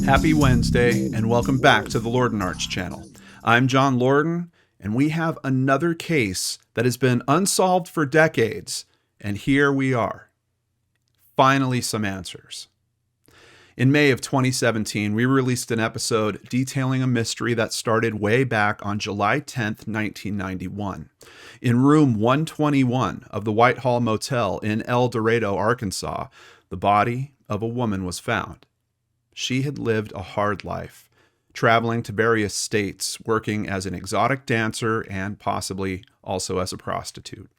Happy Wednesday, and welcome back to the Lorden Arch channel. I'm John Lorden, and we have another case that has been unsolved for decades, and here we are. Finally, some answers. In May of 2017, we released an episode detailing a mystery that started way back on July 10th, 1991. In room 121 of the Whitehall Motel in El Dorado, Arkansas, the body of a woman was found. She had lived a hard life, traveling to various states, working as an exotic dancer and possibly also as a prostitute.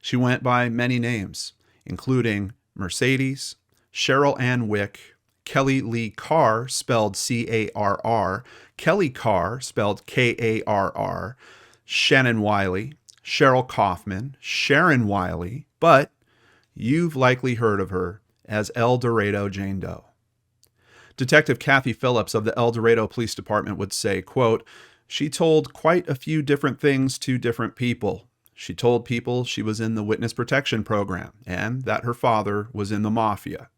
She went by many names, including Mercedes, Cheryl Ann Wick, Kelly Lee Carr, spelled C-A-R-R, Kelly Carr, spelled K-A-R-R, Shannon Wiley, Cheryl Kaufman, Sharon Wiley, but you've likely heard of her as El Dorado Jane Doe. Detective Kathy Phillips of the El Dorado Police Department would say, quote, "She told quite a few different things to different people. She told people she was in the witness protection program and that her father was in the mafia.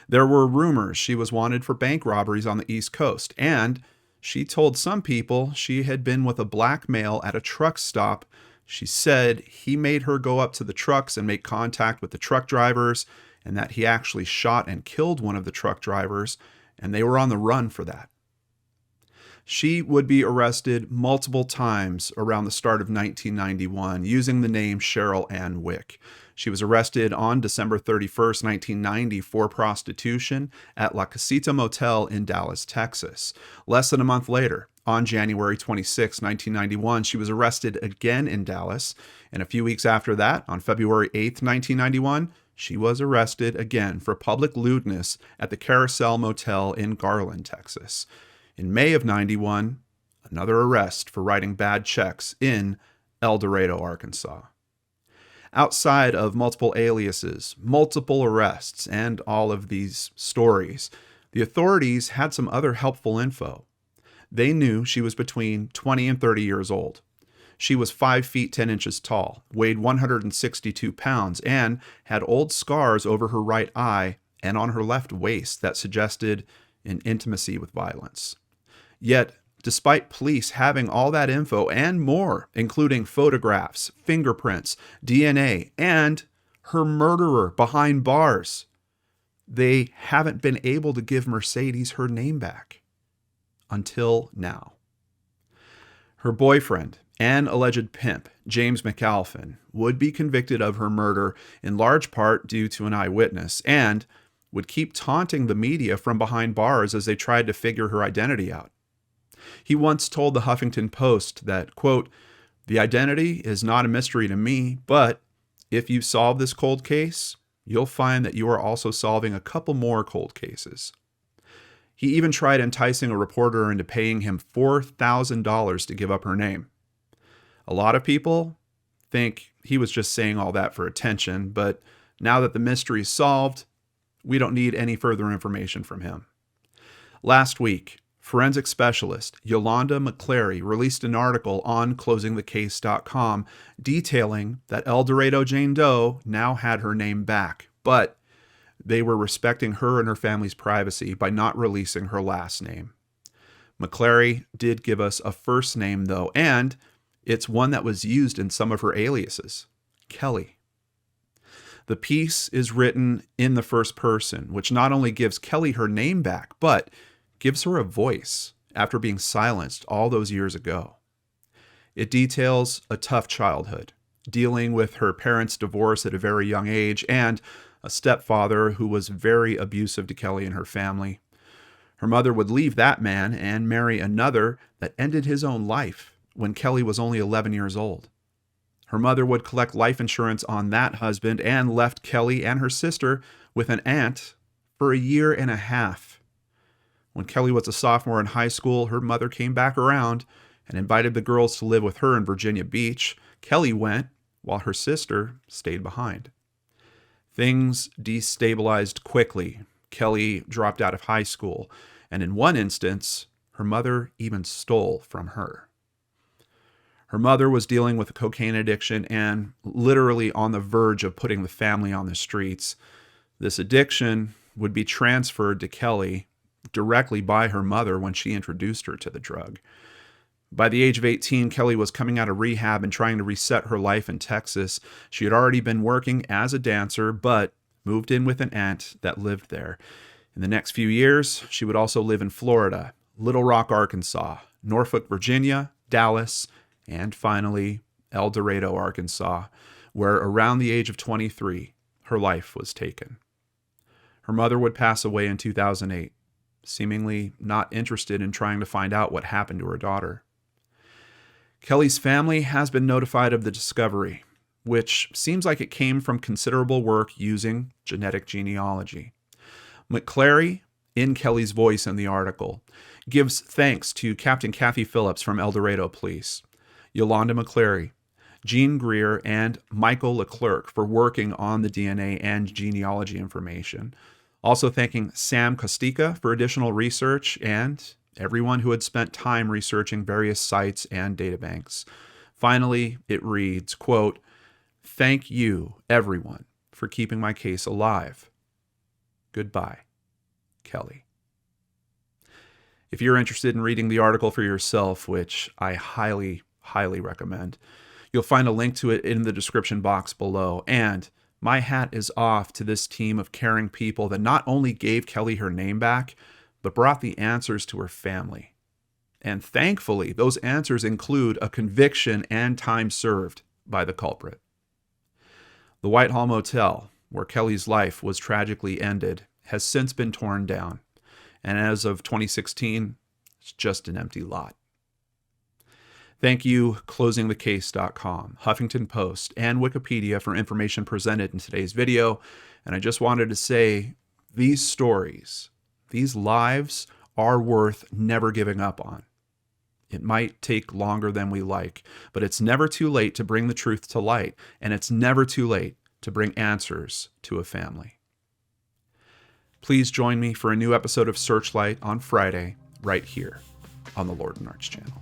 There were rumors she was wanted for bank robberies on the East Coast, and she told some people she had been with a black male at a truck stop. She said he made her go up to the trucks and make contact with the truck drivers, and that he actually shot and killed one of the truck drivers, and they were on the run for that." She would be arrested multiple times around the start of 1991 using the name Cheryl Ann Wick. She was arrested on December 31st, 1990 for prostitution at La Casita Motel in Dallas, Texas. Less than a month later, on January 26, 1991, she was arrested again in Dallas. And a few weeks after that, on February 8th, 1991, she was arrested again for public lewdness at the Carousel Motel in Garland, Texas. In May of 91, another arrest for writing bad checks in El Dorado, Arkansas. Outside of multiple aliases, multiple arrests, and all of these stories, the authorities had some other helpful info. They knew she was between 20 and 30 years old. She was 5 feet 10 inches tall, weighed 162 pounds, and had old scars over her right eye and on her left waist that suggested an intimacy with violence. Yet, despite police having all that info and more, including photographs, fingerprints, DNA, and her murderer behind bars, they haven't been able to give Mercedes her name back. Until now. Her boyfriend and alleged pimp, James McAlphin, would be convicted of her murder in large part due to an eyewitness and would keep taunting the media from behind bars as they tried to figure her identity out. He once told the Huffington Post that, quote, "The identity is not a mystery to me, but if you solve this cold case, you'll find that you are also solving a couple more cold cases." He even tried enticing a reporter into paying him $4,000 to give up her name. A lot of people think he was just saying all that for attention, but now that the mystery is solved, we don't need any further information from him. Last week, forensic specialist Yolanda McClary released an article on closingthecase.com detailing that El Dorado Jane Doe now had her name back, but they were respecting her and her family's privacy by not releasing her last name. McClary did give us a first name, though, and it's one that was used in some of her aliases, Kelly. The piece is written in the first person, which not only gives Kelly her name back, but gives her a voice after being silenced all those years ago. It details a tough childhood, dealing with her parents' divorce at a very young age and a stepfather who was very abusive to Kelly and her family. Her mother would leave that man and marry another that ended his own life when Kelly was only 11 years old. Her mother would collect life insurance on that husband and left Kelly and her sister with an aunt for a year and a half. When Kelly was a sophomore in high school, her mother came back around and invited the girls to live with her in Virginia Beach. Kelly went, while her sister stayed behind. Things destabilized quickly. Kelly dropped out of high school, and in one instance, her mother even stole from her. Her mother was dealing with a cocaine addiction and literally on the verge of putting the family on the streets. This addiction would be transferred to Kelly directly by her mother when she introduced her to the drug. By the age of 18, Kelly was coming out of rehab and trying to reset her life in Texas. She had already been working as a dancer, but moved in with an aunt that lived there. In the next few years, she would also live in Florida, Little Rock, Arkansas, Norfolk, Virginia, Dallas, and finally, El Dorado, Arkansas, where around the age of 23, her life was taken. Her mother would pass away in 2008, seemingly not interested in trying to find out what happened to her daughter. Kelly's family has been notified of the discovery, which seems like it came from considerable work using genetic genealogy. McClary, in Kelly's voice in the article, gives thanks to Captain Kathy Phillips from El Dorado Police, Yolanda McClary, Jean Greer, and Michael Leclerc for working on the DNA and genealogy information. Also thanking Sam Kostika for additional research and everyone who had spent time researching various sites and databanks. Finally, it reads, quote, "Thank you, everyone, for keeping my case alive. Goodbye, Kelly." If you're interested in reading the article for yourself, which I highly recommend, you'll find a link to it in the description box below. And my hat is off to this team of caring people that not only gave Kelly her name back, but brought the answers to her family. And thankfully, those answers include a conviction and time served by the culprit. The Whitehall Motel, where Kelly's life was tragically ended, has since been torn down. And as of 2016, it's just an empty lot. Thank you, closingthecase.com, Huffington Post, and Wikipedia for information presented in today's video. And I just wanted to say, these stories, these lives are worth never giving up on. It might take longer than we like, but it's never too late to bring the truth to light, and it's never too late to bring answers to a family. Please join me for a new episode of Searchlight on Friday, right here on the Lord and Arch channel.